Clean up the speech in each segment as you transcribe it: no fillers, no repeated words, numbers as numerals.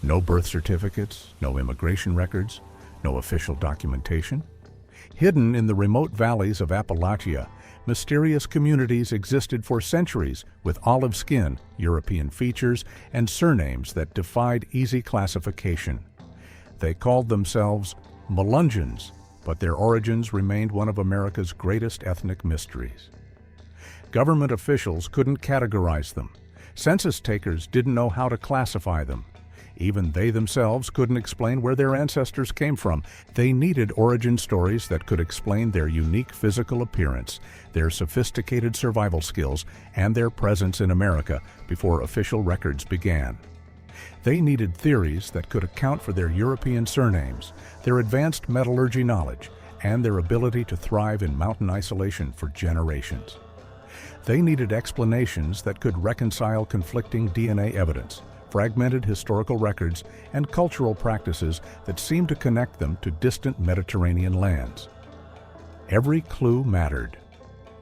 No birth certificates, no immigration records, no official documentation. Hidden in the remote valleys of Appalachia, mysterious communities existed for centuries with olive skin, European features, and surnames that defied easy classification. They called themselves Melungeons, but their origins remained one of America's greatest ethnic mysteries. Government officials couldn't categorize them. Census takers didn't know how to classify them. Even they themselves couldn't explain where their ancestors came from. They needed origin stories that could explain their unique physical appearance, their sophisticated survival skills, and their presence in America before official records began. They needed theories that could account for their European surnames, their advanced metallurgy knowledge, and their ability to thrive in mountain isolation for generations. They needed explanations that could reconcile conflicting DNA evidence, fragmented historical records, and cultural practices that seemed to connect them to distant Mediterranean lands. Every clue mattered.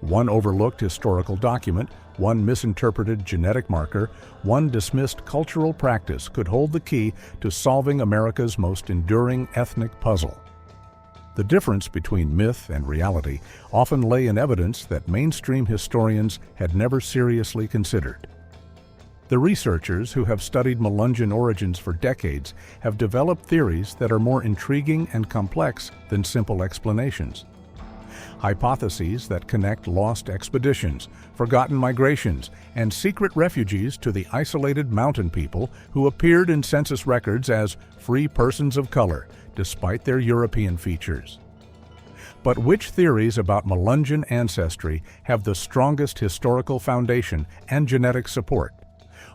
One overlooked historical document, one misinterpreted genetic marker, one dismissed cultural practice could hold the key to solving America's most enduring ethnic puzzle. The difference between myth and reality often lay in evidence that mainstream historians had never seriously considered. The researchers who have studied Melungeon origins for decades have developed theories that are more intriguing and complex than simple explanations. Hypotheses that connect lost expeditions, forgotten migrations, and secret refugees to the isolated mountain people who appeared in census records as free persons of color, despite their European features. But which theories about Melungeon ancestry have the strongest historical foundation and genetic support?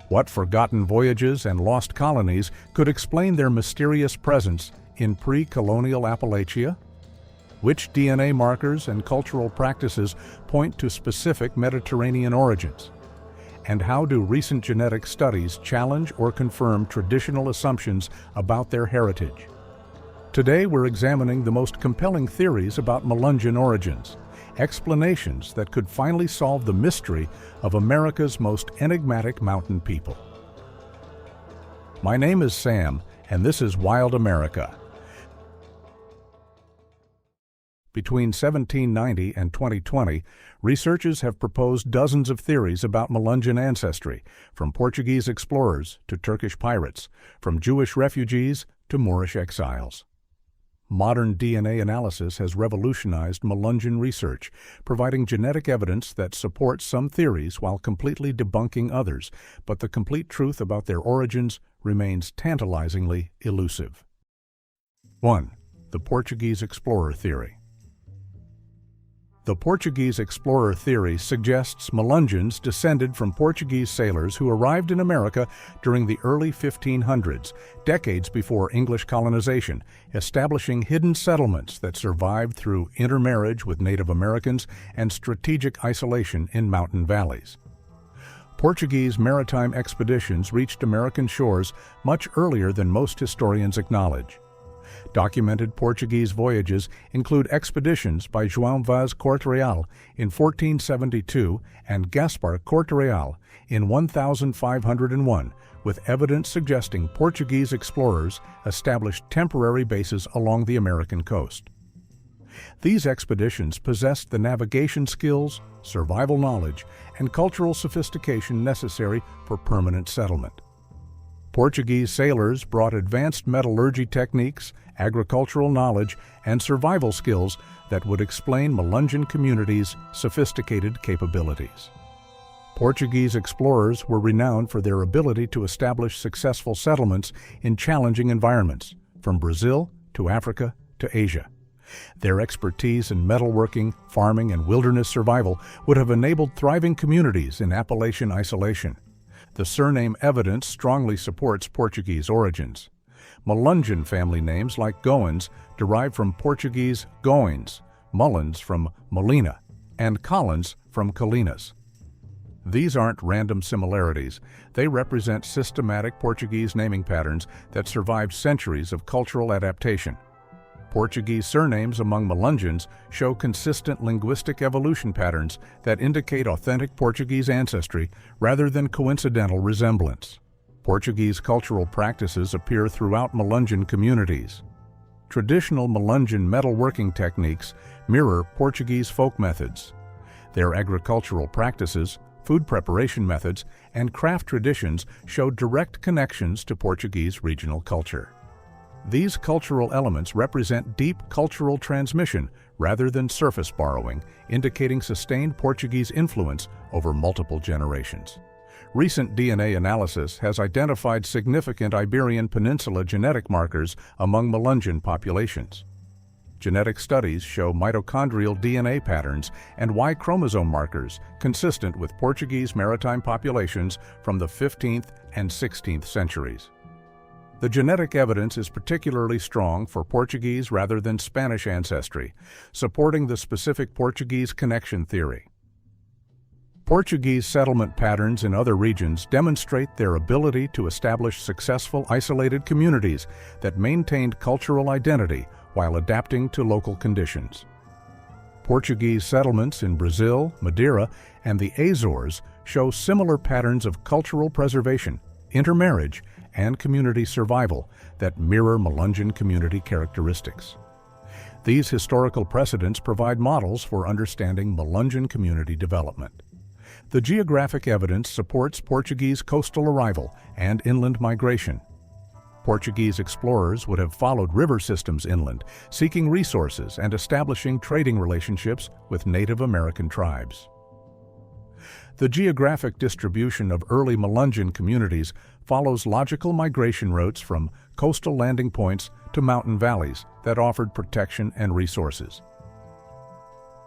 What forgotten voyages and lost colonies could explain their mysterious presence in pre-colonial Appalachia? Which DNA markers and cultural practices point to specific Mediterranean origins? And how do recent genetic studies challenge or confirm traditional assumptions about their heritage? Today we're examining the most compelling theories about Melungeon origins, explanations that could finally solve the mystery of America's most enigmatic mountain people. My name is Sam, and this is Wild America. Between 1790 and 2020, researchers have proposed dozens of theories about Melungeon ancestry, from Portuguese explorers to Turkish pirates, from Jewish refugees to Moorish exiles. Modern DNA analysis has revolutionized Melungeon research, providing genetic evidence that supports some theories while completely debunking others, but the complete truth about their origins remains tantalizingly elusive. 1. The Portuguese explorer theory. The Portuguese explorer theory suggests Melungeons descended from Portuguese sailors who arrived in America during the early 1500s, decades before English colonization, establishing hidden settlements that survived through intermarriage with Native Americans and strategic isolation in mountain valleys. Portuguese maritime expeditions reached American shores much earlier than most historians acknowledge. Documented Portuguese voyages include expeditions by João Vaz Corte-Real in 1472 and Gaspar Corte-Real in 1501, with evidence suggesting Portuguese explorers established temporary bases along the American coast. These expeditions possessed the navigation skills, survival knowledge, and cultural sophistication necessary for permanent settlement. Portuguese sailors brought advanced metallurgy techniques, agricultural knowledge, and survival skills that would explain Melungeon communities' sophisticated capabilities. Portuguese explorers were renowned for their ability to establish successful settlements in challenging environments, from Brazil to Africa to Asia. Their expertise in metalworking, farming, and wilderness survival would have enabled thriving communities in Appalachian isolation. The surname evidence strongly supports Portuguese origins. Melungeon family names like Goins derive from Portuguese Goins, Mullins from Molina, and Collins from Colinas. These aren't random similarities. They represent systematic Portuguese naming patterns that survived centuries of cultural adaptation. Portuguese surnames among Melungeons show consistent linguistic evolution patterns that indicate authentic Portuguese ancestry rather than coincidental resemblance. Portuguese cultural practices appear throughout Melungeon communities. Traditional Melungeon metalworking techniques mirror Portuguese folk methods. Their agricultural practices, food preparation methods, and craft traditions show direct connections to Portuguese regional culture. These cultural elements represent deep cultural transmission rather than surface borrowing, indicating sustained Portuguese influence over multiple generations. Recent DNA analysis has identified significant Iberian Peninsula genetic markers among Melungeon populations. Genetic studies show mitochondrial DNA patterns and Y chromosome markers consistent with Portuguese maritime populations from the 15th and 16th centuries. The genetic evidence is particularly strong for Portuguese rather than Spanish ancestry, supporting the specific Portuguese connection theory. Portuguese settlement patterns in other regions demonstrate their ability to establish successful isolated communities that maintained cultural identity while adapting to local conditions. Portuguese settlements in Brazil, Madeira, and the Azores show similar patterns of cultural preservation, intermarriage, and community survival that mirror Melungeon community characteristics. These historical precedents provide models for understanding Melungeon community development. The geographic evidence supports Portuguese coastal arrival and inland migration. Portuguese explorers would have followed river systems inland, seeking resources and establishing trading relationships with Native American tribes. The geographic distribution of early Melungeon communities follows logical migration routes from coastal landing points to mountain valleys that offered protection and resources.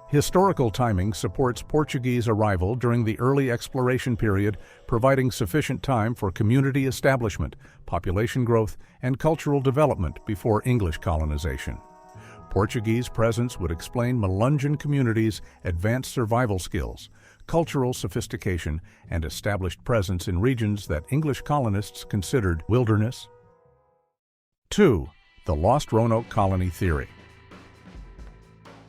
Historical timing supports Portuguese arrival during the early exploration period, providing sufficient time for community establishment, population growth, and cultural development before English colonization. Portuguese presence would explain Melungeon communities' advanced survival skills, cultural sophistication, and established presence in regions that English colonists considered wilderness. 2. The Lost Roanoke Colony Theory.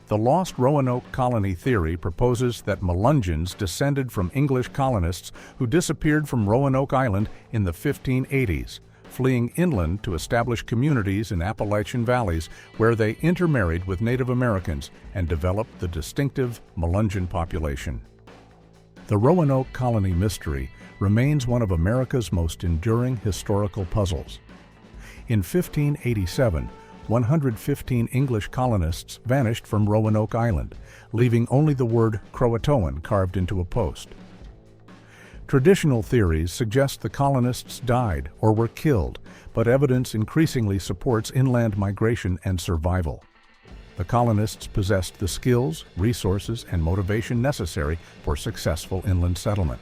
The Lost Roanoke Colony theory proposes that Melungeons descended from English colonists who disappeared from Roanoke Island in the 1580s, fleeing inland to establish communities in Appalachian valleys where they intermarried with Native Americans and developed the distinctive Melungeon population. The Roanoke colony mystery remains one of America's most enduring historical puzzles. In 1587, 115 English colonists vanished from Roanoke Island, leaving only the word Croatoan carved into a post. Traditional theories suggest the colonists died or were killed, but evidence increasingly supports inland migration and survival. The colonists possessed the skills, resources, and motivation necessary for successful inland settlement.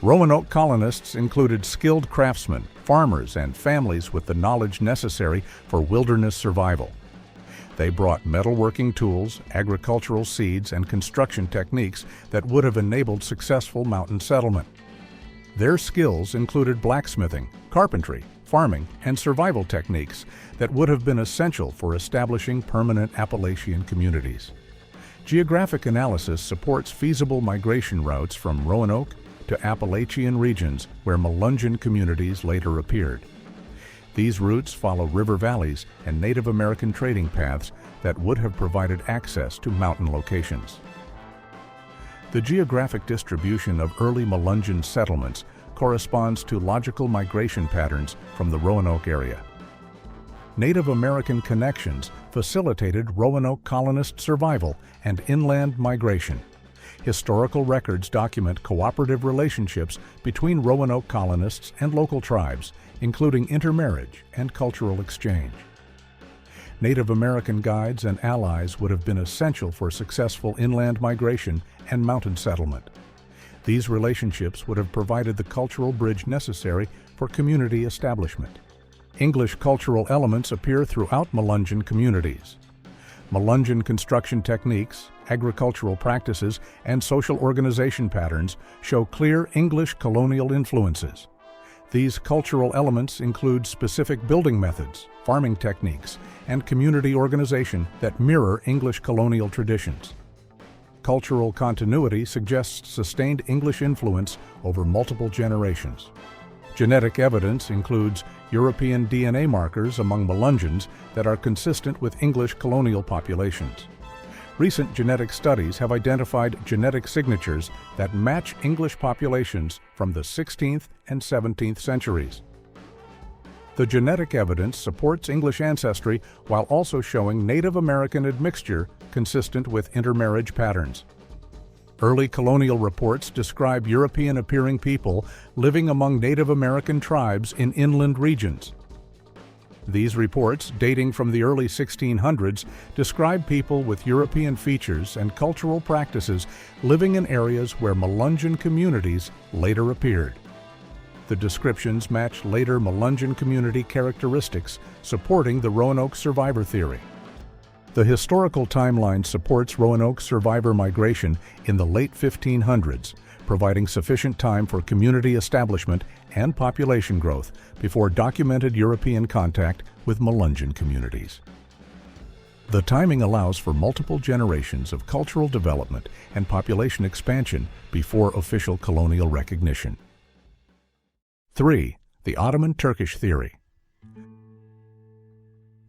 Roanoke colonists included skilled craftsmen, farmers, and families with the knowledge necessary for wilderness survival. They brought metalworking tools, agricultural seeds, and construction techniques that would have enabled successful mountain settlement. Their skills included blacksmithing, carpentry, farming, and survival techniques that would have been essential for establishing permanent Appalachian communities. Geographic analysis supports feasible migration routes from Roanoke to Appalachian regions where Melungeon communities later appeared. These routes follow river valleys and Native American trading paths that would have provided access to mountain locations. The geographic distribution of early Melungeon settlements corresponds to logical migration patterns from the Roanoke area. Native American connections facilitated Roanoke colonist survival and inland migration. Historical records document cooperative relationships between Roanoke colonists and local tribes, including intermarriage and cultural exchange. Native American guides and allies would have been essential for successful inland migration and mountain settlement. These relationships would have provided the cultural bridge necessary for community establishment. English cultural elements appear throughout Melungeon communities. Melungeon construction techniques, agricultural practices, and social organization patterns show clear English colonial influences. These cultural elements include specific building methods, farming techniques, and community organization that mirror English colonial traditions. Cultural continuity suggests sustained English influence over multiple generations. Genetic evidence includes European DNA markers among Melungeons that are consistent with English colonial populations. Recent genetic studies have identified genetic signatures that match English populations from the 16th and 17th centuries. The genetic evidence supports English ancestry while also showing Native American admixture consistent with intermarriage patterns. Early colonial reports describe European-appearing people living among Native American tribes in inland regions. These reports, dating from the early 1600s, describe people with European features and cultural practices living in areas where Melungeon communities later appeared. The descriptions match later Melungeon community characteristics, supporting the Roanoke survivor theory. The historical timeline supports Roanoke survivor migration in the late 1500s, providing sufficient time for community establishment and population growth before documented European contact with Melungeon communities. The timing allows for multiple generations of cultural development and population expansion before official colonial recognition. 3. The Ottoman Turkish theory.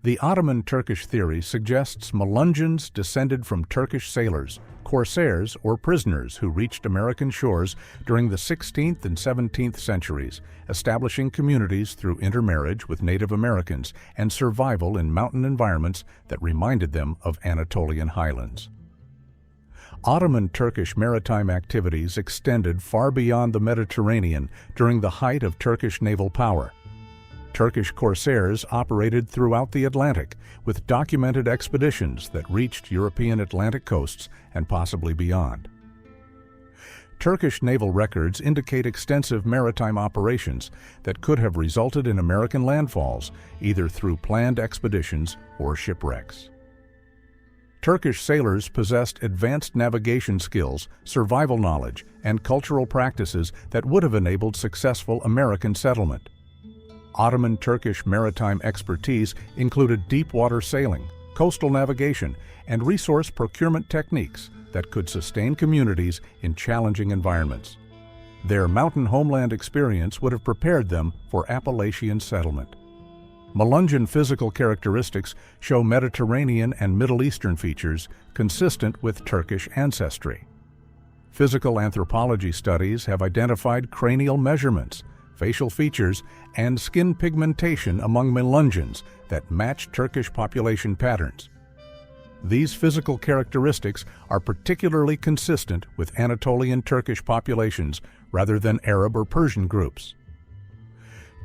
The Ottoman Turkish theory suggests Melungeons descended from Turkish sailors, corsairs, or prisoners who reached American shores during the 16th and 17th centuries, establishing communities through intermarriage with Native Americans and survival in mountain environments that reminded them of Anatolian highlands. Ottoman Turkish maritime activities extended far beyond the Mediterranean during the height of Turkish naval power. Turkish corsairs operated throughout the Atlantic, with documented expeditions that reached European Atlantic coasts and possibly beyond. Turkish naval records indicate extensive maritime operations that could have resulted in American landfalls, either through planned expeditions or shipwrecks. Turkish sailors possessed advanced navigation skills, survival knowledge, and cultural practices that would have enabled successful American settlement. Ottoman Turkish maritime expertise included deep-water sailing, coastal navigation, and resource procurement techniques that could sustain communities in challenging environments. Their mountain homeland experience would have prepared them for Appalachian settlement. Melungeon physical characteristics show Mediterranean and Middle Eastern features consistent with Turkish ancestry. Physical anthropology studies have identified cranial measurements, facial features, and skin pigmentation among Melungeons that match Turkish population patterns. These physical characteristics are particularly consistent with Anatolian Turkish populations rather than Arab or Persian groups.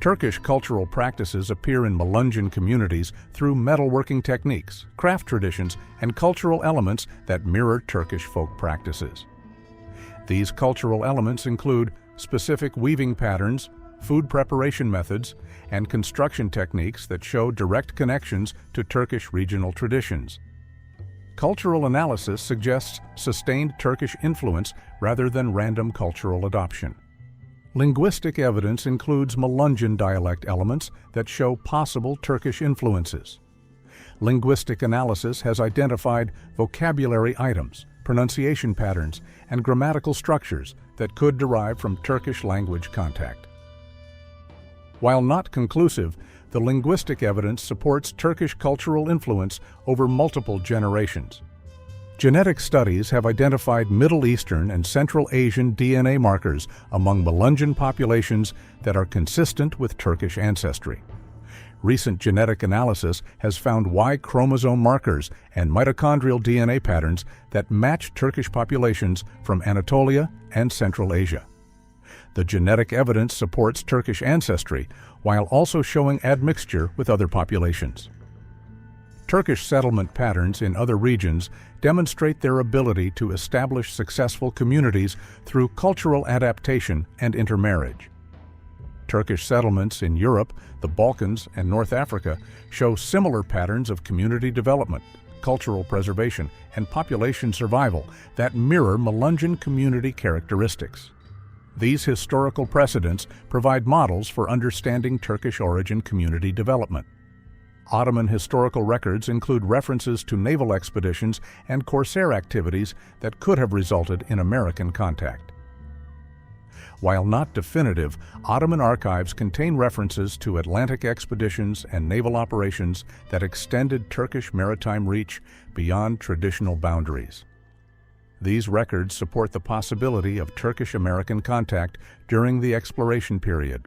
Turkish cultural practices appear in Melungeon communities through metalworking techniques, craft traditions, and cultural elements that mirror Turkish folk practices. These cultural elements include specific weaving patterns, food preparation methods, and construction techniques that show direct connections to Turkish regional traditions. Cultural analysis suggests sustained Turkish influence rather than random cultural adoption. Linguistic evidence includes Melungeon dialect elements that show possible Turkish influences. Linguistic analysis has identified vocabulary items, pronunciation patterns, and grammatical structures that could derive from Turkish language contact. While not conclusive, the linguistic evidence supports Turkish cultural influence over multiple generations. Genetic studies have identified Middle Eastern and Central Asian DNA markers among Melungeon populations that are consistent with Turkish ancestry. Recent genetic analysis has found Y chromosome markers and mitochondrial DNA patterns that match Turkish populations from Anatolia and Central Asia. The genetic evidence supports Turkish ancestry while also showing admixture with other populations. Turkish settlement patterns in other regions demonstrate their ability to establish successful communities through cultural adaptation and intermarriage. Turkish settlements in Europe, the Balkans, and North Africa show similar patterns of community development, cultural preservation, and population survival that mirror Melungeon community characteristics. These historical precedents provide models for understanding Turkish origin community development. Ottoman historical records include references to naval expeditions and corsair activities that could have resulted in American contact. While not definitive, Ottoman archives contain references to Atlantic expeditions and naval operations that extended Turkish maritime reach beyond traditional boundaries. These records support the possibility of Turkish-American contact during the exploration period.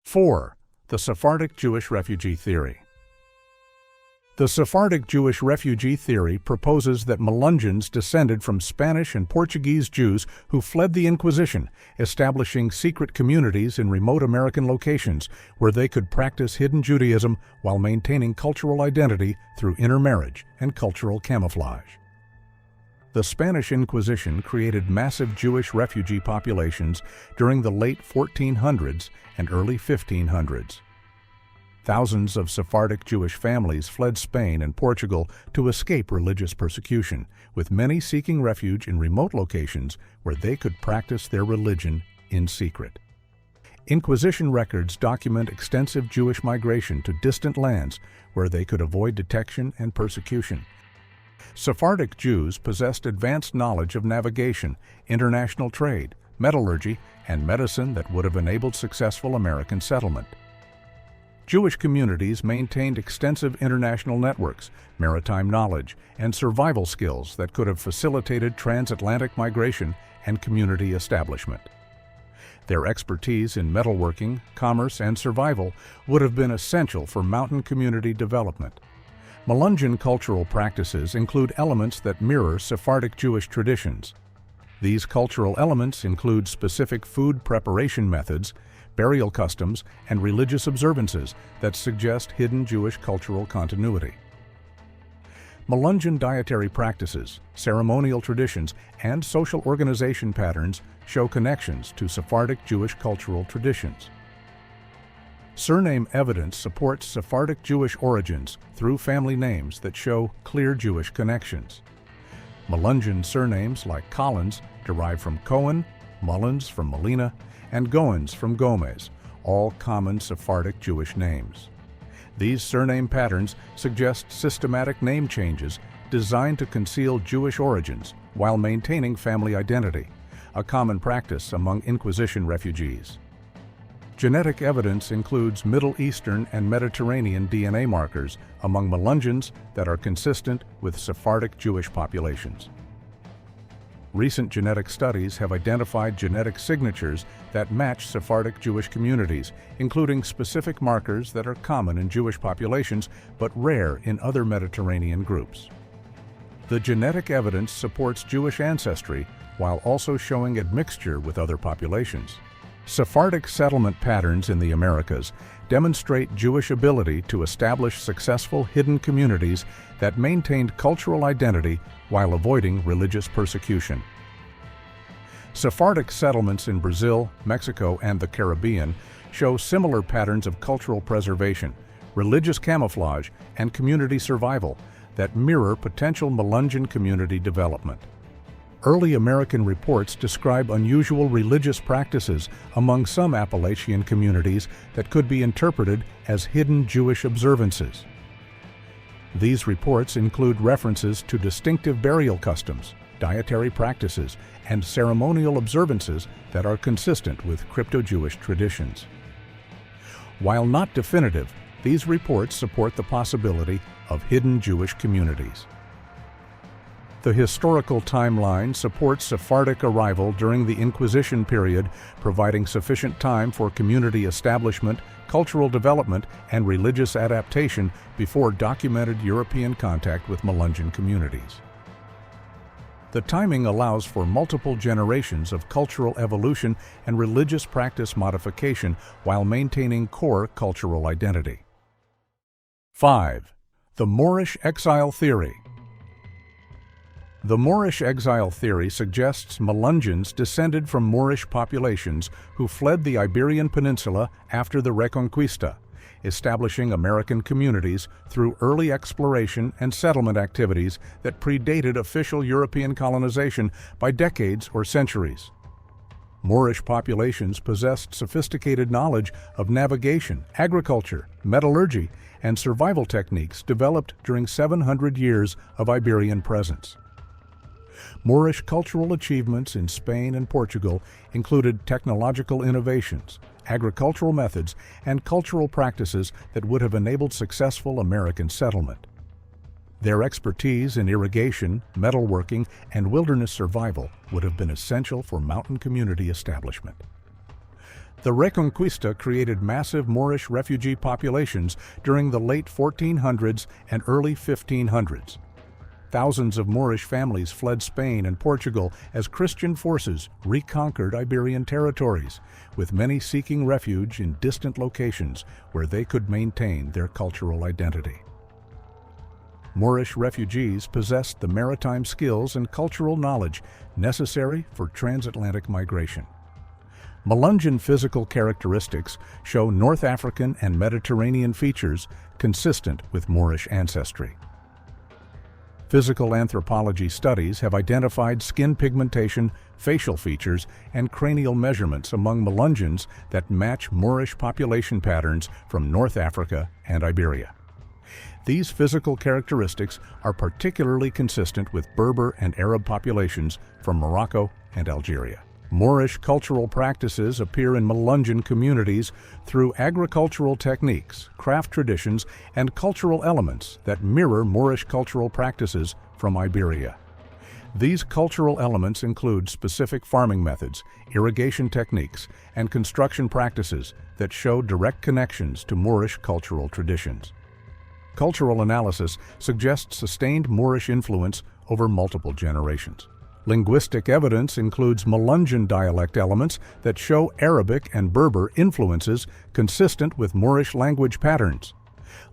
4. The Sephardic Jewish refugee theory. The Sephardic Jewish refugee theory proposes that Melungeons descended from Spanish and Portuguese Jews who fled the Inquisition, establishing secret communities in remote American locations where they could practice hidden Judaism while maintaining cultural identity through intermarriage and cultural camouflage. The Spanish Inquisition created massive Jewish refugee populations during the late 1400s and early 1500s. Thousands of Sephardic Jewish families fled Spain and Portugal to escape religious persecution, with many seeking refuge in remote locations where they could practice their religion in secret. Inquisition records document extensive Jewish migration to distant lands where they could avoid detection and persecution. Sephardic Jews possessed advanced knowledge of navigation, international trade, metallurgy, and medicine that would have enabled successful American settlement. Jewish communities maintained extensive international networks, maritime knowledge, and survival skills that could have facilitated transatlantic migration and community establishment. Their expertise in metalworking, commerce, and survival would have been essential for mountain community development. Melungeon cultural practices include elements that mirror Sephardic Jewish traditions. These cultural elements include specific food preparation methods, burial customs, and religious observances that suggest hidden Jewish cultural continuity. Melungeon dietary practices, ceremonial traditions, and social organization patterns show connections to Sephardic Jewish cultural traditions. Surname evidence supports Sephardic Jewish origins through family names that show clear Jewish connections. Melungeon surnames like Collins derive from Cohen, Mullins from Molina, and Goins from Gomez, all common Sephardic Jewish names. These surname patterns suggest systematic name changes designed to conceal Jewish origins while maintaining family identity, a common practice among Inquisition refugees. Genetic evidence includes Middle Eastern and Mediterranean DNA markers among Melungeons that are consistent with Sephardic Jewish populations. Recent genetic studies have identified genetic signatures that match Sephardic Jewish communities, including specific markers that are common in Jewish populations but rare in other Mediterranean groups. The genetic evidence supports Jewish ancestry while also showing admixture with other populations. Sephardic settlement patterns in the Americas demonstrate Jewish ability to establish successful hidden communities that maintained cultural identity while avoiding religious persecution. Sephardic settlements in Brazil, Mexico, and the Caribbean show similar patterns of cultural preservation, religious camouflage, and community survival that mirror potential Melungeon community development. Early American reports describe unusual religious practices among some Appalachian communities that could be interpreted as hidden Jewish observances. These reports include references to distinctive burial customs, dietary practices, and ceremonial observances that are consistent with crypto-Jewish traditions. While not definitive, these reports support the possibility of hidden Jewish communities. The historical timeline supports Sephardic arrival during the Inquisition period, providing sufficient time for community establishment, cultural development, and religious adaptation before documented European contact with Melungeon communities. The timing allows for multiple generations of cultural evolution and religious practice modification while maintaining core cultural identity. 5. The Moorish exile theory. The Moorish exile theory suggests Melungeons descended from Moorish populations who fled the Iberian Peninsula after the Reconquista, establishing American communities through early exploration and settlement activities that predated official European colonization by decades or centuries. Moorish populations possessed sophisticated knowledge of navigation, agriculture, metallurgy, and survival techniques developed during 700 years of Iberian presence. Moorish cultural achievements in Spain and Portugal included technological innovations, agricultural methods, and cultural practices that would have enabled successful American settlement. Their expertise in irrigation, metalworking, and wilderness survival would have been essential for mountain community establishment. The Reconquista created massive Moorish refugee populations during the late 1400s and early 1500s. Thousands of Moorish families fled Spain and Portugal as Christian forces reconquered Iberian territories, with many seeking refuge in distant locations where they could maintain their cultural identity. Moorish refugees possessed the maritime skills and cultural knowledge necessary for transatlantic migration. Melungeon physical characteristics show North African and Mediterranean features consistent with Moorish ancestry. Physical anthropology studies have identified skin pigmentation, facial features, and cranial measurements among Melungeons that match Moorish population patterns from North Africa and Iberia. These physical characteristics are particularly consistent with Berber and Arab populations from Morocco and Algeria. Moorish cultural practices appear in Melungeon communities through agricultural techniques, craft traditions, and cultural elements that mirror Moorish cultural practices from Iberia. These cultural elements include specific farming methods, irrigation techniques, and construction practices that show direct connections to Moorish cultural traditions. Cultural analysis suggests sustained Moorish influence over multiple generations. Linguistic evidence includes Melungeon dialect elements that show Arabic and Berber influences consistent with Moorish language patterns.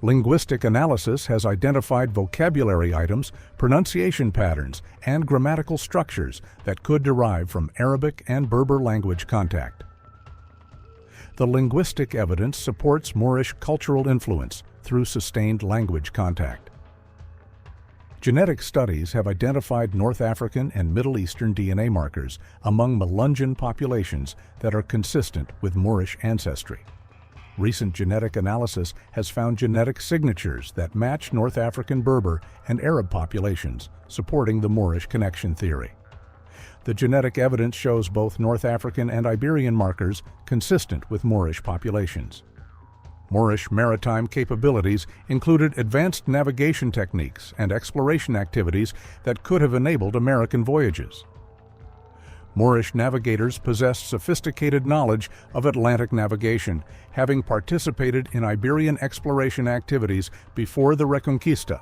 Linguistic analysis has identified vocabulary items, pronunciation patterns, and grammatical structures that could derive from Arabic and Berber language contact. The linguistic evidence supports Moorish cultural influence through sustained language contact. Genetic studies have identified North African and Middle Eastern DNA markers among Melungeon populations that are consistent with Moorish ancestry. Recent genetic analysis has found genetic signatures that match North African Berber and Arab populations, supporting the Moorish connection theory. The genetic evidence shows both North African and Iberian markers consistent with Moorish populations. Moorish maritime capabilities included advanced navigation techniques and exploration activities that could have enabled American voyages. Moorish navigators possessed sophisticated knowledge of Atlantic navigation, having participated in Iberian exploration activities before the Reconquista.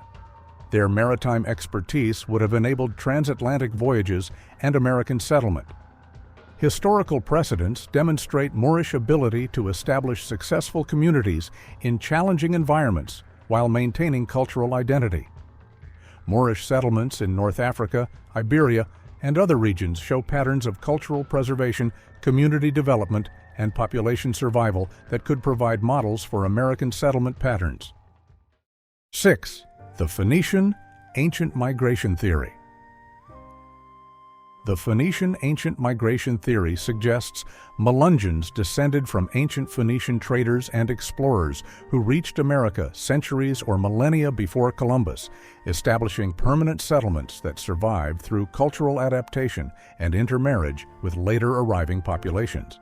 Their maritime expertise would have enabled transatlantic voyages and American settlement. Historical precedents demonstrate Moorish ability to establish successful communities in challenging environments while maintaining cultural identity. Moorish settlements in North Africa, Iberia, and other regions show patterns of cultural preservation, community development, and population survival that could provide models for American settlement patterns. 6. The Phoenician Ancient Migration Theory. The Phoenician ancient migration theory suggests Melungeons descended from ancient Phoenician traders and explorers who reached America centuries or millennia before Columbus, establishing permanent settlements that survived through cultural adaptation and intermarriage with later arriving populations.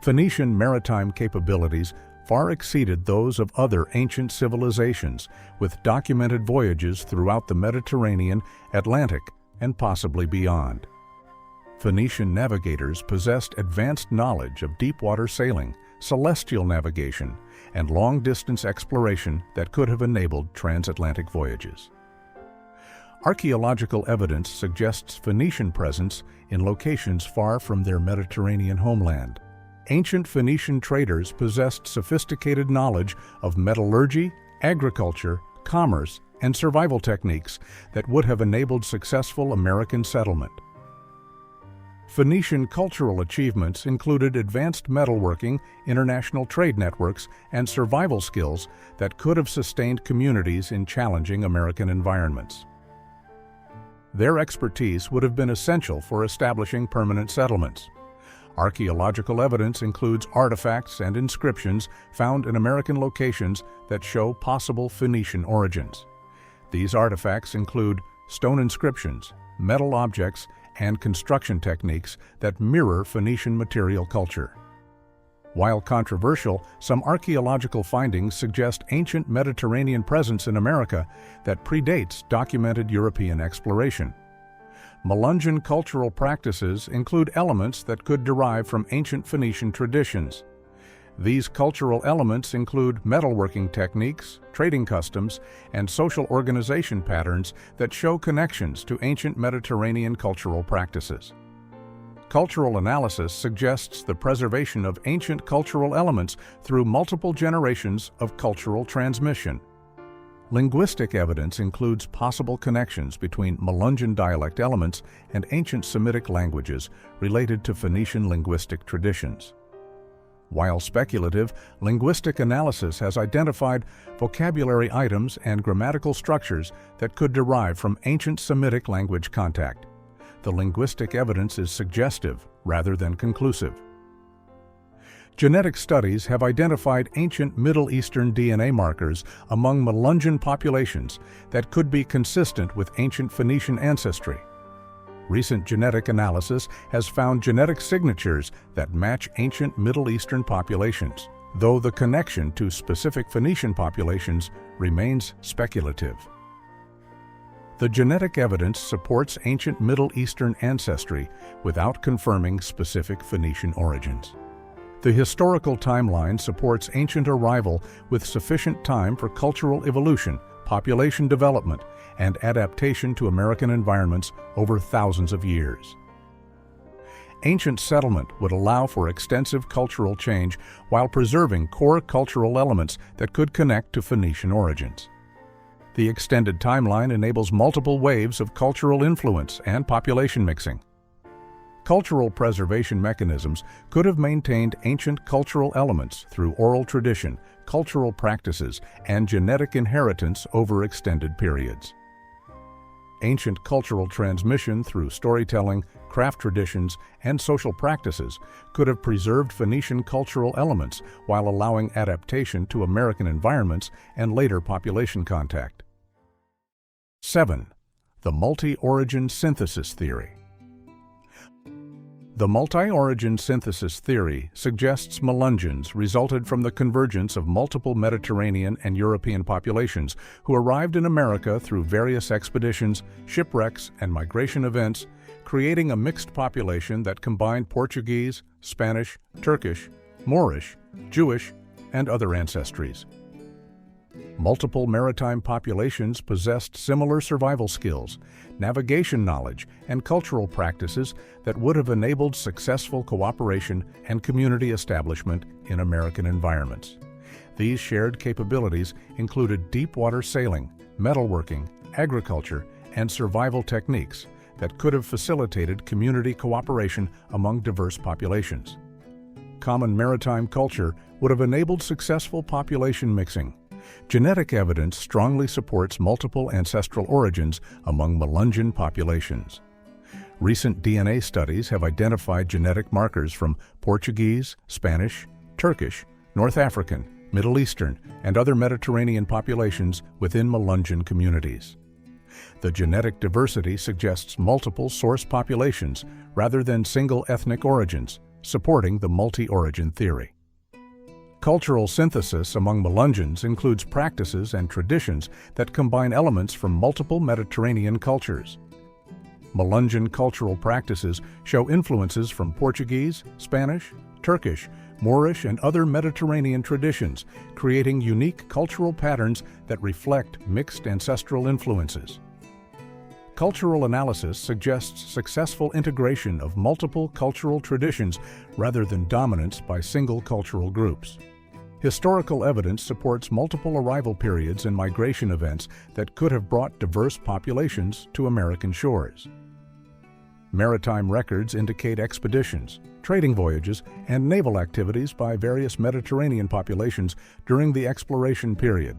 Phoenician maritime capabilities far exceeded those of other ancient civilizations, with documented voyages throughout the Mediterranean, Atlantic, and possibly beyond. Phoenician navigators possessed advanced knowledge of deep-water sailing, celestial navigation, and long-distance exploration that could have enabled transatlantic voyages. Archaeological evidence suggests Phoenician presence in locations far from their Mediterranean homeland. Ancient Phoenician traders possessed sophisticated knowledge of metallurgy, agriculture, commerce, and survival techniques that would have enabled successful American settlement. Phoenician cultural achievements included advanced metalworking, international trade networks, and survival skills that could have sustained communities in challenging American environments. Their expertise would have been essential for establishing permanent settlements. Archaeological evidence includes artifacts and inscriptions found in American locations that show possible Phoenician origins. These artifacts include stone inscriptions, metal objects, and construction techniques that mirror Phoenician material culture. While controversial, some archaeological findings suggest ancient Mediterranean presence in America that predates documented European exploration. Melungeon cultural practices include elements that could derive from ancient Phoenician traditions. These cultural elements include metalworking techniques, trading customs, and social organization patterns that show connections to ancient Mediterranean cultural practices. Cultural analysis suggests the preservation of ancient cultural elements through multiple generations of cultural transmission. Linguistic evidence includes possible connections between Melungeon dialect elements and ancient Semitic languages related to Phoenician linguistic traditions. While speculative, linguistic analysis has identified vocabulary items and grammatical structures that could derive from ancient Semitic language contact. The linguistic evidence is suggestive rather than conclusive. Genetic studies have identified ancient Middle Eastern DNA markers among Melungeon populations that could be consistent with ancient Phoenician ancestry. Recent genetic analysis has found genetic signatures that match ancient Middle Eastern populations, though the connection to specific Phoenician populations remains speculative. The genetic evidence supports ancient Middle Eastern ancestry without confirming specific Phoenician origins. The historical timeline supports ancient arrival with sufficient time for cultural evolution, population development, and adaptation to American environments over thousands of years. Ancient settlement would allow for extensive cultural change while preserving core cultural elements that could connect to Phoenician origins. The extended timeline enables multiple waves of cultural influence and population mixing. Cultural preservation mechanisms could have maintained ancient cultural elements through oral tradition, cultural practices, and genetic inheritance over extended periods. Ancient cultural transmission through storytelling, craft traditions, and social practices could have preserved Phoenician cultural elements while allowing adaptation to American environments and later population contact. 7. The multi-origin synthesis theory. The multi-origin synthesis theory suggests Melungeons resulted from the convergence of multiple Mediterranean and European populations who arrived in America through various expeditions, shipwrecks, and migration events, creating a mixed population that combined Portuguese, Spanish, Turkish, Moorish, Jewish, and other ancestries. Multiple maritime populations possessed similar survival skills, navigation knowledge, and cultural practices that would have enabled successful cooperation and community establishment in American environments. These shared capabilities included deep-water sailing, metalworking, agriculture, and survival techniques that could have facilitated community cooperation among diverse populations. Common maritime culture would have enabled successful population mixing. Genetic evidence strongly supports multiple ancestral origins among Melungeon populations. Recent DNA studies have identified genetic markers from Portuguese, Spanish, Turkish, North African, Middle Eastern, and other Mediterranean populations within Melungeon communities. The genetic diversity suggests multiple source populations rather than single ethnic origins, supporting the multi-origin theory. Cultural synthesis among Melungeons includes practices and traditions that combine elements from multiple Mediterranean cultures. Melungeon cultural practices show influences from Portuguese, Spanish, Turkish, Moorish, and other Mediterranean traditions, creating unique cultural patterns that reflect mixed ancestral influences. Cultural analysis suggests successful integration of multiple cultural traditions rather than dominance by single cultural groups. Historical evidence supports multiple arrival periods and migration events that could have brought diverse populations to American shores. Maritime records indicate expeditions, trading voyages, and naval activities by various Mediterranean populations during the exploration period.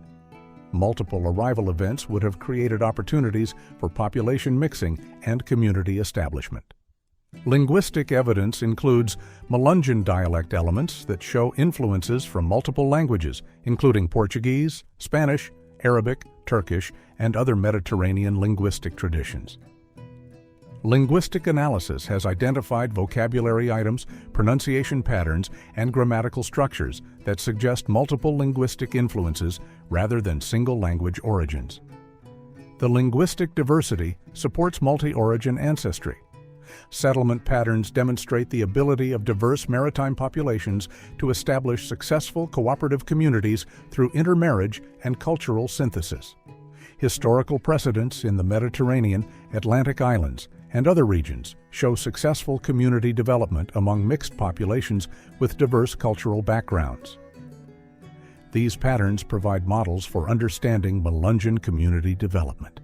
Multiple arrival events would have created opportunities for population mixing and community establishment. Linguistic evidence includes Melungeon dialect elements that show influences from multiple languages, including Portuguese, Spanish, Arabic, Turkish, and other Mediterranean linguistic traditions. Linguistic analysis has identified vocabulary items, pronunciation patterns, and grammatical structures that suggest multiple linguistic influences rather than single language origins. The linguistic diversity supports multi-origin ancestry. Settlement patterns demonstrate the ability of diverse maritime populations to establish successful cooperative communities through intermarriage and cultural synthesis. Historical precedents in the Mediterranean, Atlantic islands, and other regions show successful community development among mixed populations with diverse cultural backgrounds. These patterns provide models for understanding Melungeon community development.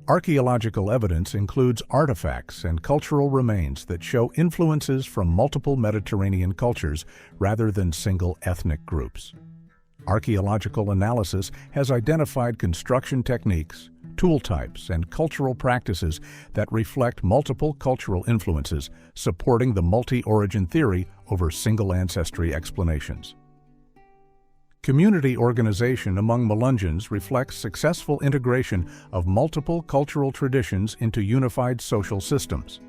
Archaeological evidence includes artifacts and cultural remains that show influences from multiple Mediterranean cultures rather than single ethnic groups. Archaeological analysis has identified construction techniques, tool types, and cultural practices that reflect multiple cultural influences, supporting the multi-origin theory over single ancestry explanations. Community organization among Melungeons reflects successful integration of multiple cultural traditions into unified social systems.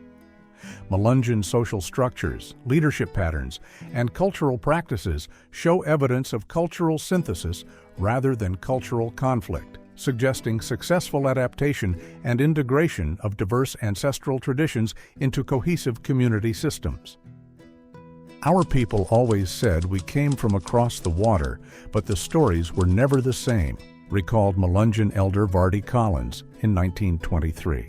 Melungeon social structures, leadership patterns, and cultural practices show evidence of cultural synthesis rather than cultural conflict, suggesting successful adaptation and integration of diverse ancestral traditions into cohesive community systems. Our people always said we came from across the water, but the stories were never the same, recalled Melungeon elder Vardy Collins in 1923.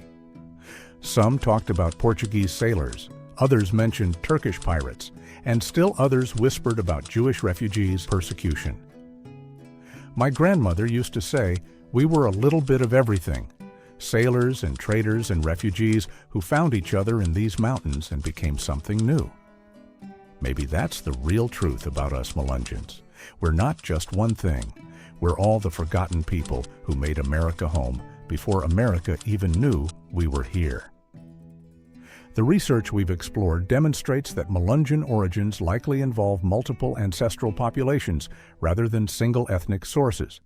Some talked about Portuguese sailors, others mentioned Turkish pirates, and still others whispered about Jewish refugees' persecution. My grandmother used to say, we were a little bit of everything, sailors and traders and refugees who found each other in these mountains and became something new. Maybe that's the real truth about us Melungeons. We're not just one thing. We're all the forgotten people who made America home before America even knew we were here. The research we've explored demonstrates that Melungeon origins likely involve multiple ancestral populations rather than single ethnic sources.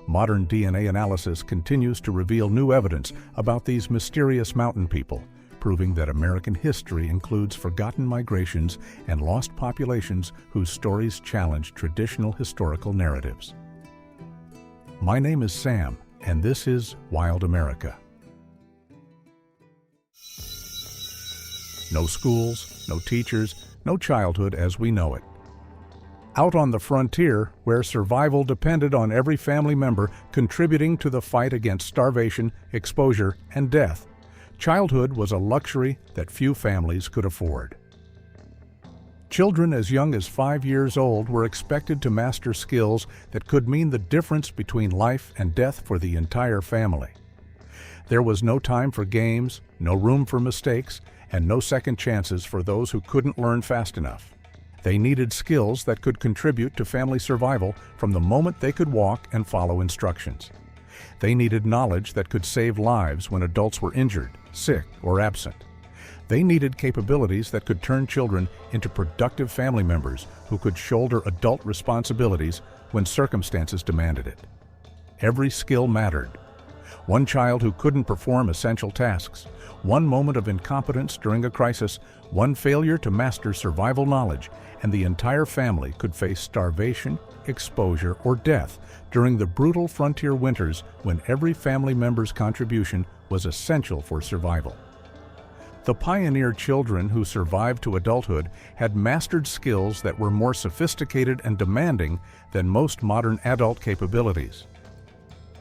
Modern DNA analysis continues to reveal new evidence about these mysterious mountain people, proving that American history includes forgotten migrations and lost populations whose stories challenge traditional historical narratives. My name is Sam, and this is Wild America. No schools, no teachers, no childhood as we know it. Out on the frontier, where survival depended on every family member contributing to the fight against starvation, exposure, and death, childhood was a luxury that few families could afford. Children as young as 5 years old were expected to master skills that could mean the difference between life and death for the entire family. There was no time for games, no room for mistakes, and no second chances for those who couldn't learn fast enough. They needed skills that could contribute to family survival from the moment they could walk and follow instructions. They needed knowledge that could save lives when adults were injured, sick, or absent. They needed capabilities that could turn children into productive family members who could shoulder adult responsibilities when circumstances demanded it. Every skill mattered. One child who couldn't perform essential tasks, one moment of incompetence during a crisis, one failure to master survival knowledge, and the entire family could face starvation, exposure, or death during the brutal frontier winters when every family member's contribution was essential for survival. The pioneer children who survived to adulthood had mastered skills that were more sophisticated and demanding than most modern adult capabilities.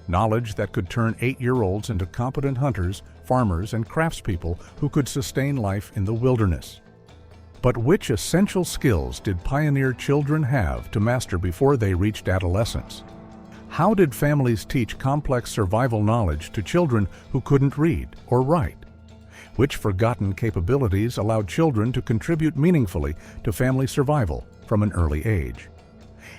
Knowledge that could turn 8-year-olds into competent hunters, farmers, and craftspeople who could sustain life in the wilderness. But which essential skills did pioneer children have to master before they reached adolescence? How did families teach complex survival knowledge to children who couldn't read or write? Which forgotten capabilities allowed children to contribute meaningfully to family survival from an early age?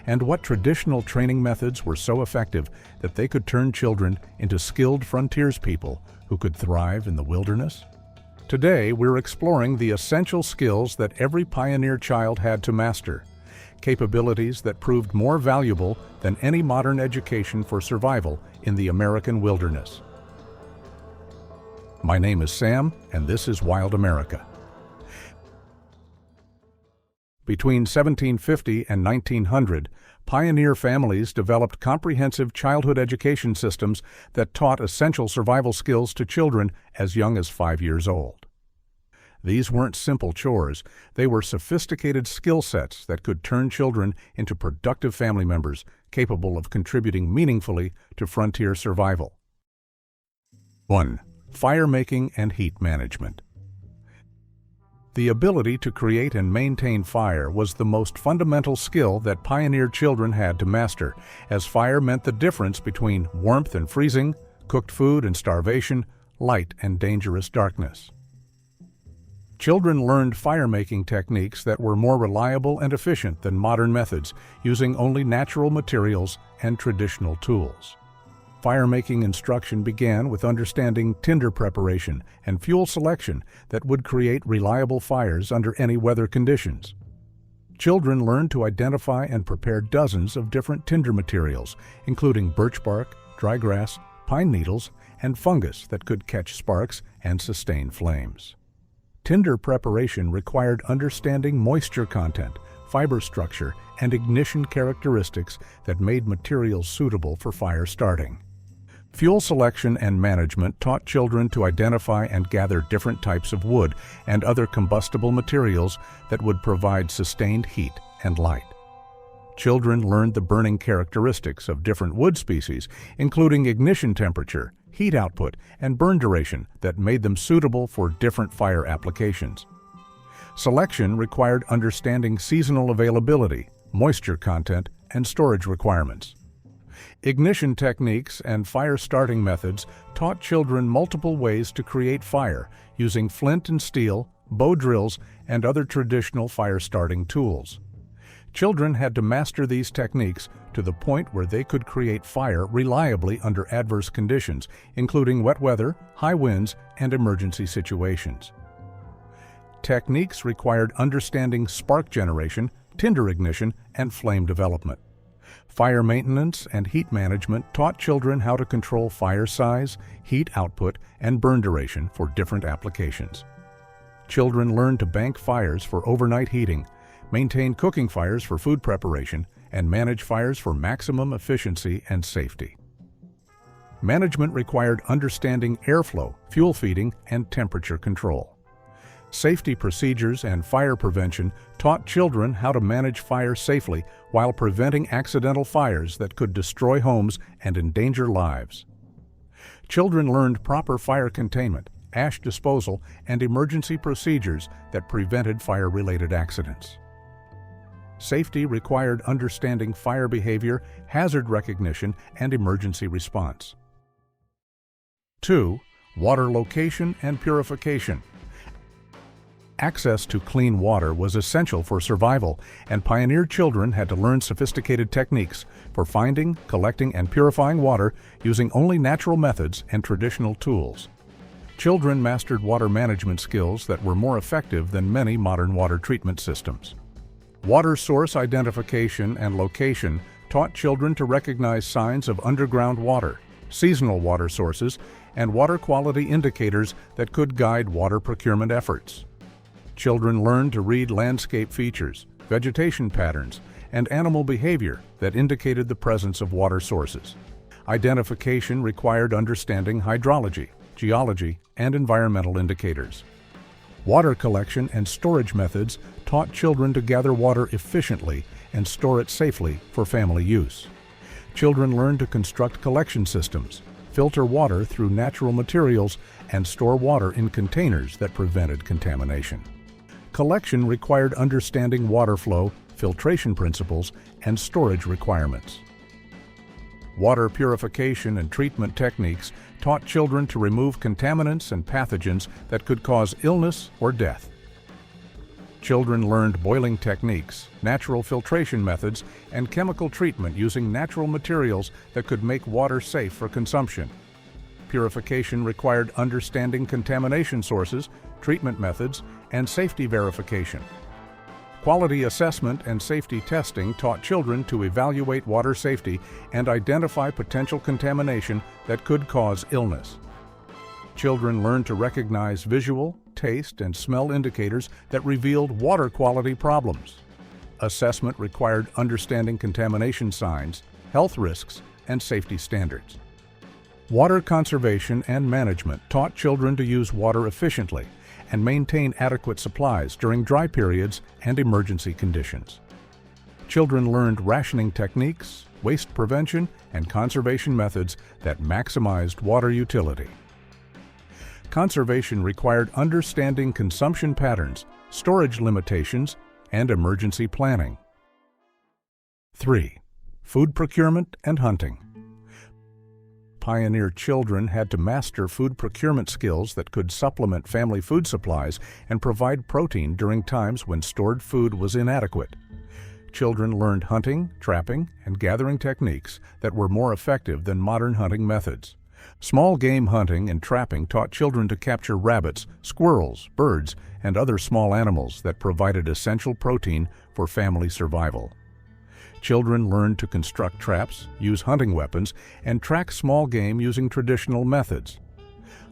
And what traditional training methods were so effective that they could turn children into skilled frontierspeople who could thrive in the wilderness? Today, we're exploring the essential skills that every pioneer child had to master, capabilities that proved more valuable than any modern education for survival in the American wilderness. My name is Sam, and this is Wild America. Between 1750 and 1900, pioneer families developed comprehensive childhood education systems that taught essential survival skills to children as young as 5 years old. These weren't simple chores, they were sophisticated skill sets that could turn children into productive family members capable of contributing meaningfully to frontier survival. 1. Fire making and heat management. The ability to create and maintain fire was the most fundamental skill that pioneer children had to master, as fire meant the difference between warmth and freezing, cooked food and starvation, light and dangerous darkness. Children learned fire-making techniques that were more reliable and efficient than modern methods, using only natural materials and traditional tools. Fire-making instruction began with understanding tinder preparation and fuel selection that would create reliable fires under any weather conditions. Children learned to identify and prepare dozens of different tinder materials, including birch bark, dry grass, pine needles, and fungus that could catch sparks and sustain flames. Tinder preparation required understanding moisture content, fiber structure, and ignition characteristics that made materials suitable for fire starting. Fuel selection and management taught children to identify and gather different types of wood and other combustible materials that would provide sustained heat and light. Children learned the burning characteristics of different wood species, including ignition temperature, heat output, and burn duration that made them suitable for different fire applications. Selection required understanding seasonal availability, moisture content, and storage requirements. Ignition techniques and fire starting methods taught children multiple ways to create fire using flint and steel, bow drills, and other traditional fire starting tools. Children had to master these techniques to the point where they could create fire reliably under adverse conditions, including wet weather, high winds, and emergency situations. Techniques required understanding spark generation, tinder ignition, and flame development. Fire maintenance and heat management taught children how to control fire size, heat output, and burn duration for different applications. Children learned to bank fires for overnight heating, maintain cooking fires for food preparation, and manage fires for maximum efficiency and safety. Management required understanding airflow, fuel feeding, and temperature control. Safety procedures and fire prevention taught children how to manage fire safely while preventing accidental fires that could destroy homes and endanger lives. Children learned proper fire containment, ash disposal, and emergency procedures that prevented fire-related accidents. Safety required understanding fire behavior, hazard recognition, and emergency response. 2. Water location and purification. Access to clean water was essential for survival, and pioneer children had to learn sophisticated techniques for finding, collecting, and purifying water using only natural methods and traditional tools. Children mastered water management skills that were more effective than many modern water treatment systems. Water source identification and location taught children to recognize signs of underground water, seasonal water sources, and water quality indicators that could guide water procurement efforts. Children learned to read landscape features, vegetation patterns, and animal behavior that indicated the presence of water sources. Identification required understanding hydrology, geology, and environmental indicators. Water collection and storage methods taught children to gather water efficiently and store it safely for family use. Children learned to construct collection systems, filter water through natural materials, and store water in containers that prevented contamination. Collection required understanding water flow, filtration principles, and storage requirements. Water purification and treatment techniques taught children to remove contaminants and pathogens that could cause illness or death. Children learned boiling techniques, natural filtration methods, and chemical treatment using natural materials that could make water safe for consumption. Purification required understanding contamination sources, treatment methods, and safety verification. Quality assessment and safety testing taught children to evaluate water safety and identify potential contamination that could cause illness. Children learned to recognize visual, taste, and smell indicators that revealed water quality problems. Assessment required understanding contamination signs, health risks, and safety standards. Water conservation and management taught children to use water efficiently and maintain adequate supplies during dry periods and emergency conditions. Children learned rationing techniques, waste prevention, and conservation methods that maximized water utility. Conservation required understanding consumption patterns, storage limitations, and emergency planning. 3. Food procurement and hunting. Pioneer children had to master food procurement skills that could supplement family food supplies and provide protein during times when stored food was inadequate. Children learned hunting, trapping, and gathering techniques that were more effective than modern hunting methods. Small game hunting and trapping taught children to capture rabbits, squirrels, birds, and other small animals that provided essential protein for family survival. Children learned to construct traps, use hunting weapons, and track small game using traditional methods.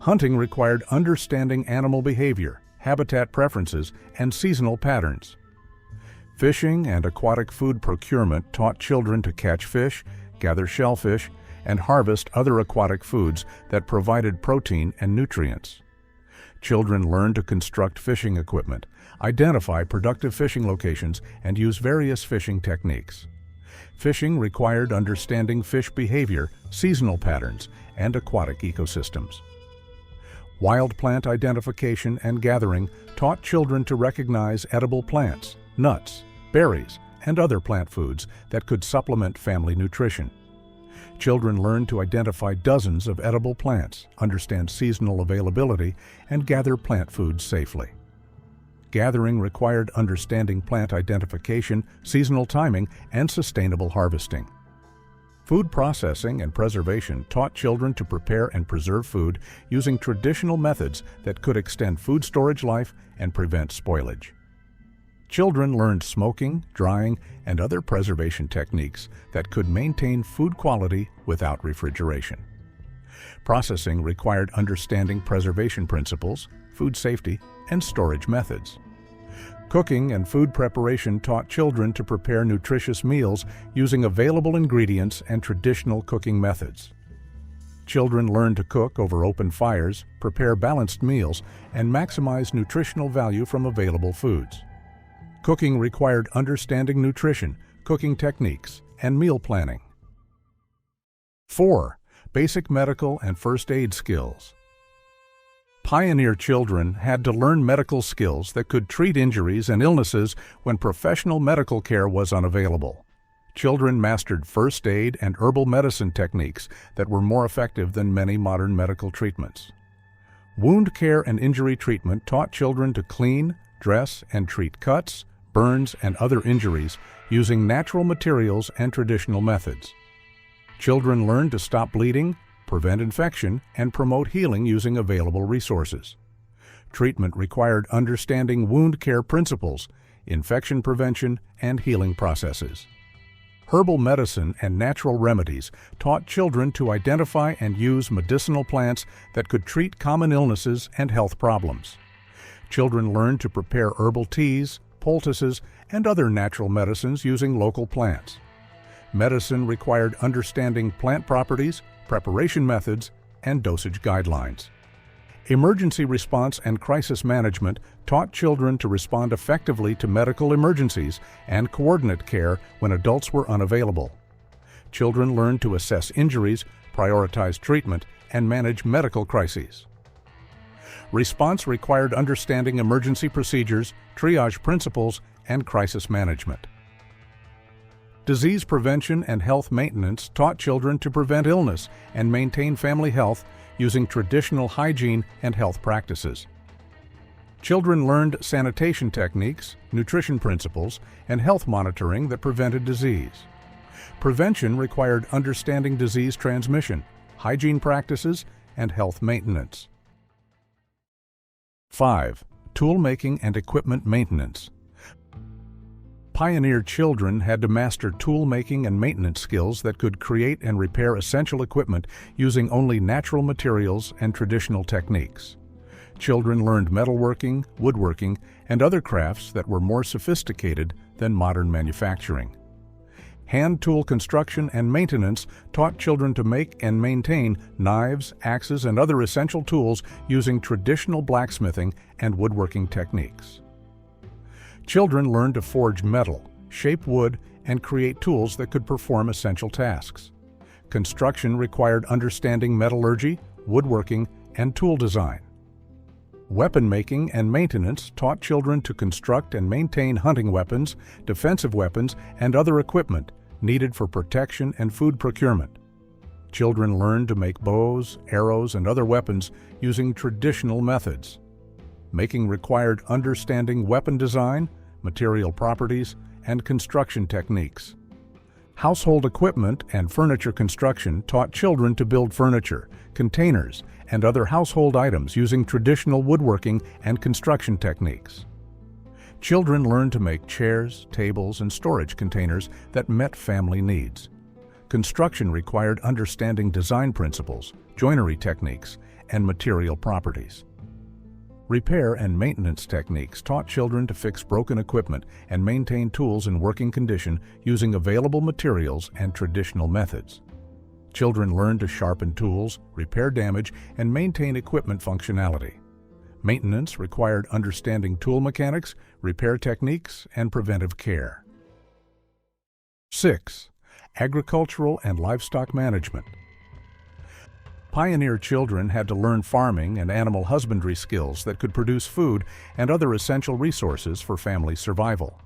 Hunting required understanding animal behavior, habitat preferences, and seasonal patterns. Fishing and aquatic food procurement taught children to catch fish, gather shellfish, and harvest other aquatic foods that provided protein and nutrients. Children learned to construct fishing equipment, identify productive fishing locations, and use various fishing techniques. Fishing required understanding fish behavior, seasonal patterns, and aquatic ecosystems. Wild plant identification and gathering taught children to recognize edible plants, nuts, berries, and other plant foods that could supplement family nutrition. Children learned to identify dozens of edible plants, understand seasonal availability, and gather plant foods safely. Gathering required understanding plant identification, seasonal timing, and sustainable harvesting. Food processing and preservation taught children to prepare and preserve food using traditional methods that could extend food storage life and prevent spoilage. Children learned smoking, drying, and other preservation techniques that could maintain food quality without refrigeration. Processing required understanding preservation principles, food safety, and storage methods. Cooking and food preparation taught children to prepare nutritious meals using available ingredients and traditional cooking methods. Children learned to cook over open fires, prepare balanced meals, and maximize nutritional value from available foods. Cooking required understanding nutrition, cooking techniques, and meal planning. 4. Basic medical and first aid skills. Pioneer children had to learn medical skills that could treat injuries and illnesses when professional medical care was unavailable. Children mastered first aid and herbal medicine techniques that were more effective than many modern medical treatments. Wound care and injury treatment taught children to clean, dress, and treat cuts, burns, and other injuries using natural materials and traditional methods. Children learned to stop bleeding, prevent infection, and promote healing using available resources. Treatment required understanding wound care principles, infection prevention, and healing processes. Herbal medicine and natural remedies taught children to identify and use medicinal plants that could treat common illnesses and health problems. Children learned to prepare herbal teas, poultices, and other natural medicines using local plants. Medicine required understanding plant properties, preparation methods, and dosage guidelines. Emergency response and crisis management taught children to respond effectively to medical emergencies and coordinate care when adults were unavailable. Children learned to assess injuries, prioritize treatment, and manage medical crises. Response required understanding emergency procedures, triage principles, and crisis management. Disease prevention and health maintenance taught children to prevent illness and maintain family health using traditional hygiene and health practices. Children learned sanitation techniques, nutrition principles, and health monitoring that prevented disease. Prevention required understanding disease transmission, hygiene practices, and health maintenance. 5. Tool making and equipment maintenance. Pioneer children had to master tool-making and maintenance skills that could create and repair essential equipment using only natural materials and traditional techniques. Children learned metalworking, woodworking, and other crafts that were more sophisticated than modern manufacturing. Hand tool construction and maintenance taught children to make and maintain knives, axes, and other essential tools using traditional blacksmithing and woodworking techniques. Children learned to forge metal, shape wood, and create tools that could perform essential tasks. Construction required understanding metallurgy, woodworking, and tool design. Weapon making and maintenance taught children to construct and maintain hunting weapons, defensive weapons, and other equipment needed for protection and food procurement. Children learned to make bows, arrows, and other weapons using traditional methods. Making required understanding weapon design, material properties, and construction techniques. Household equipment and furniture construction taught children to build furniture, containers, and other household items using traditional woodworking and construction techniques. Children learned to make chairs, tables, and storage containers that met family needs. Construction required understanding design principles, joinery techniques, and material properties. Repair and maintenance techniques taught children to fix broken equipment and maintain tools in working condition using available materials and traditional methods. Children learned to sharpen tools, repair damage, and maintain equipment functionality. Maintenance required understanding tool mechanics, repair techniques, and preventive care. 6. Agricultural and livestock management. Pioneer children had to learn farming and animal husbandry skills that could produce food and other essential resources for family survival.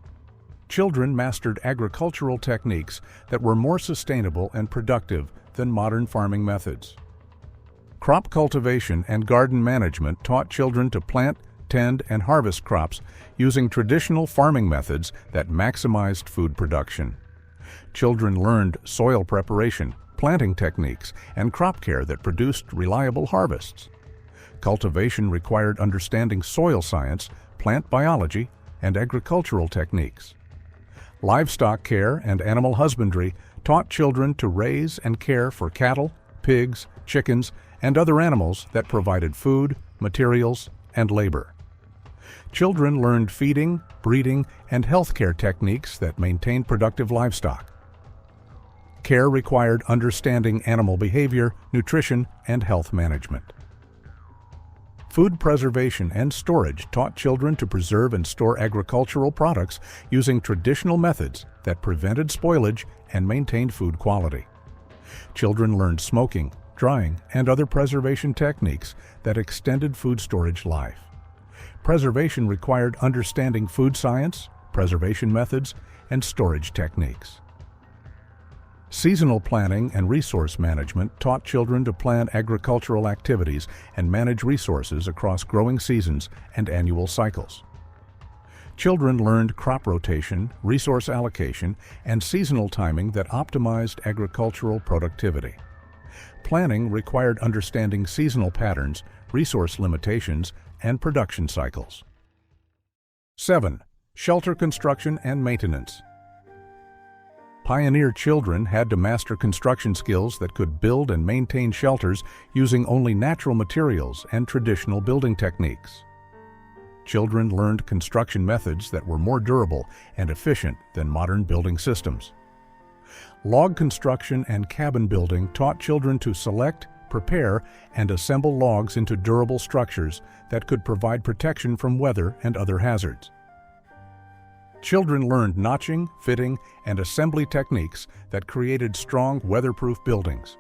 Children mastered agricultural techniques that were more sustainable and productive than modern farming methods. Crop cultivation and garden management taught children to plant, tend, and harvest crops using traditional farming methods that maximized food production. Children learned soil preparation, planting techniques, and crop care that produced reliable harvests. Cultivation required understanding soil science, plant biology, and agricultural techniques. Livestock care and animal husbandry taught children to raise and care for cattle, pigs, chickens, and other animals that provided food, materials, and labor. Children learned feeding, breeding, and healthcare techniques that maintained productive livestock. Care required understanding animal behavior, nutrition, and health management. Food preservation and storage taught children to preserve and store agricultural products using traditional methods that prevented spoilage and maintained food quality. Children learned smoking, drying, and other preservation techniques that extended food storage life. Preservation required understanding food science, preservation methods, and storage techniques. Seasonal planning and resource management taught children to plan agricultural activities and manage resources across growing seasons and annual cycles. Children learned crop rotation, resource allocation, and seasonal timing that optimized agricultural productivity. Planning required understanding seasonal patterns, resource limitations, and production cycles. 7. Shelter construction and maintenance. Pioneer children had to master construction skills that could build and maintain shelters using only natural materials and traditional building techniques. Children learned construction methods that were more durable and efficient than modern building systems. Log construction and cabin building taught children to select, prepare, and assemble logs into durable structures that could provide protection from weather and other hazards. Children learned notching, fitting, and assembly techniques that created strong, weatherproof buildings.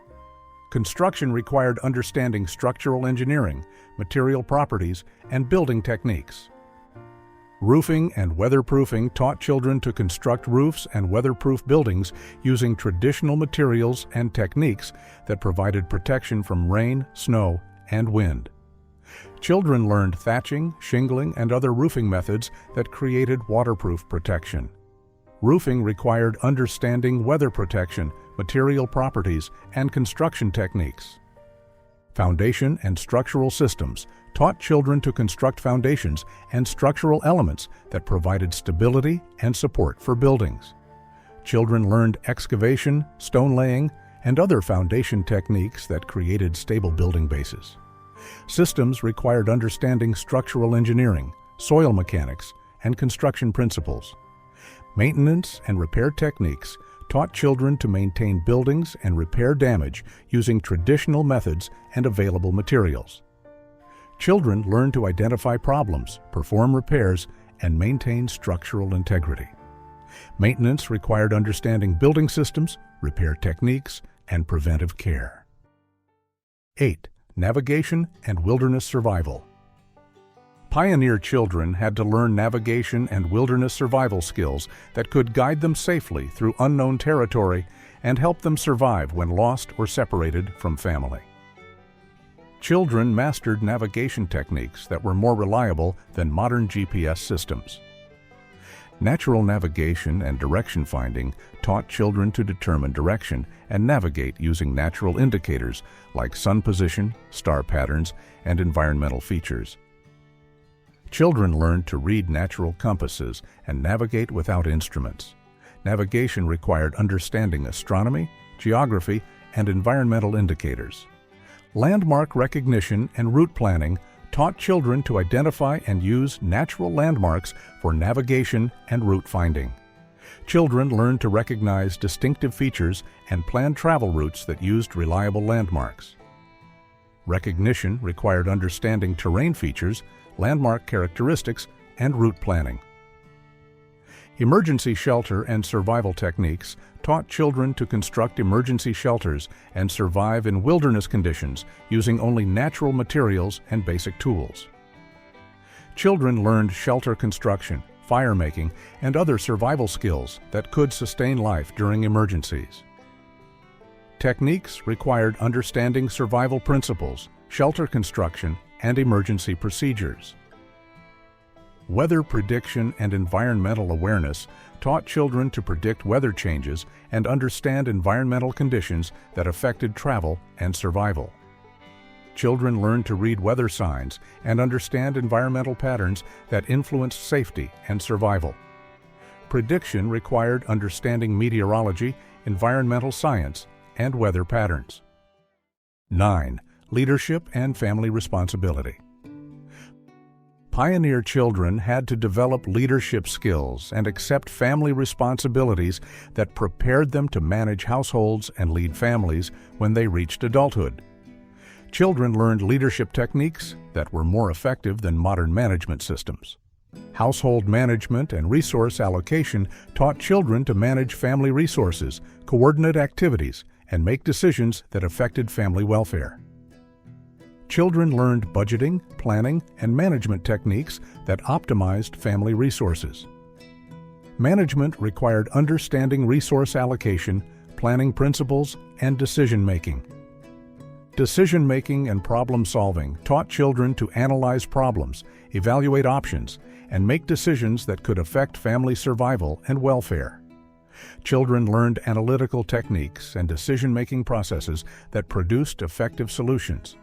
Construction required understanding structural engineering, material properties, and building techniques. Roofing and weatherproofing taught children to construct roofs and weatherproof buildings using traditional materials and techniques that provided protection from rain, snow, and wind. Children learned thatching, shingling, and other roofing methods that created waterproof protection. Roofing required understanding weather protection, material properties, and construction techniques. Foundation and structural systems taught children to construct foundations and structural elements that provided stability and support for buildings. Children learned excavation, stone laying, and other foundation techniques that created stable building bases. Systems required understanding structural engineering, soil mechanics, and construction principles. Maintenance and repair techniques taught children to maintain buildings and repair damage using traditional methods and available materials. Children learned to identify problems, perform repairs, and maintain structural integrity. Maintenance required understanding building systems, repair techniques, and preventive care. 8. Navigation and wilderness survival. Pioneer children had to learn navigation and wilderness survival skills that could guide them safely through unknown territory and help them survive when lost or separated from family. Children mastered navigation techniques that were more reliable than modern GPS systems. Natural navigation and direction finding taught children to determine direction and navigate using natural indicators like sun position, star patterns, and environmental features. Children learned to read natural compasses and navigate without instruments. Navigation required understanding astronomy, geography, and environmental indicators. Landmark recognition and route planning taught children to identify and use natural landmarks for navigation and route finding. Children learned to recognize distinctive features and plan travel routes that used reliable landmarks. Recognition required understanding terrain features, landmark characteristics, and route planning. Emergency shelter and survival techniques taught children to construct emergency shelters and survive in wilderness conditions using only natural materials and basic tools. Children learned shelter construction, fire making, and other survival skills that could sustain life during emergencies. Techniques required understanding survival principles, shelter construction, and emergency procedures. Weather prediction and environmental awareness taught children to predict weather changes and understand environmental conditions that affected travel and survival. Children learned to read weather signs and understand environmental patterns that influenced safety and survival. Prediction required understanding meteorology, environmental science, and weather patterns. 9. Leadership and family responsibility. Pioneer children had to develop leadership skills and accept family responsibilities that prepared them to manage households and lead families when they reached adulthood. Children learned leadership techniques that were more effective than modern management systems. Household management and resource allocation taught children to manage family resources, coordinate activities, and make decisions that affected family welfare. Children learned budgeting, planning, and management techniques that optimized family resources. Management required understanding resource allocation, planning principles, and decision-making. Decision-making and problem-solving taught children to analyze problems, evaluate options, and make decisions that could affect family survival and welfare. Children learned analytical techniques and decision-making processes that produced effective solutions.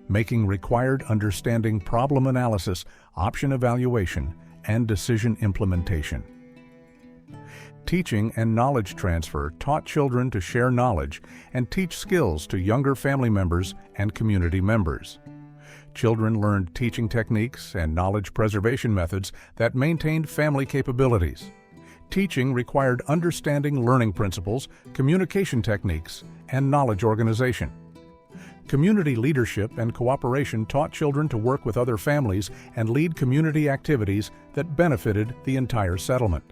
Making required understanding problem analysis, option evaluation, and decision implementation. Teaching and knowledge transfer taught children to share knowledge and teach skills to younger family members and community members. Children learned teaching techniques and knowledge preservation methods that maintained family capabilities. Teaching required understanding learning principles, communication techniques, and knowledge organization. Community leadership and cooperation taught children to work with other families and lead community activities that benefited the entire settlement.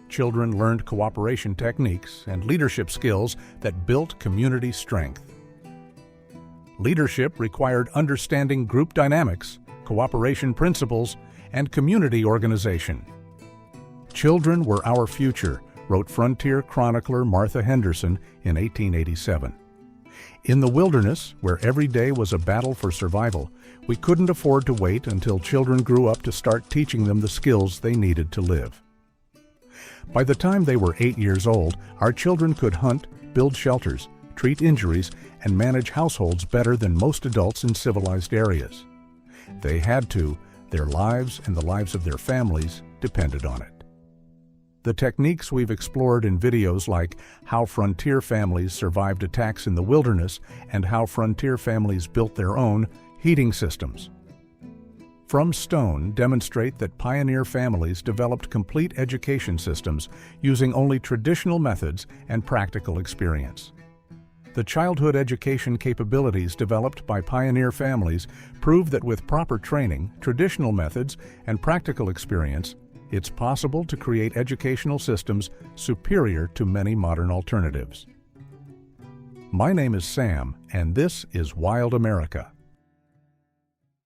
Children learned cooperation techniques and leadership skills that built community strength. Leadership required understanding group dynamics, cooperation principles, and community organization. "Children were our future," wrote frontier chronicler Martha Henderson in 1887. In the wilderness, where every day was a battle for survival, we couldn't afford to wait until children grew up to start teaching them the skills they needed to live. By the time they were 8 years old, our children could hunt, build shelters, treat injuries, and manage households better than most adults in civilized areas. They had to. Their lives and the lives of their families depended on it. The techniques we've explored in videos like how frontier families survived attacks in the wilderness and how frontier families built their own heating systems from stone demonstrate that pioneer families developed complete education systems using only traditional methods and practical experience. The childhood education capabilities developed by pioneer families prove that with proper training, traditional methods, and practical experience, it's possible to create educational systems superior to many modern alternatives. My name is Sam, and this is Wild America.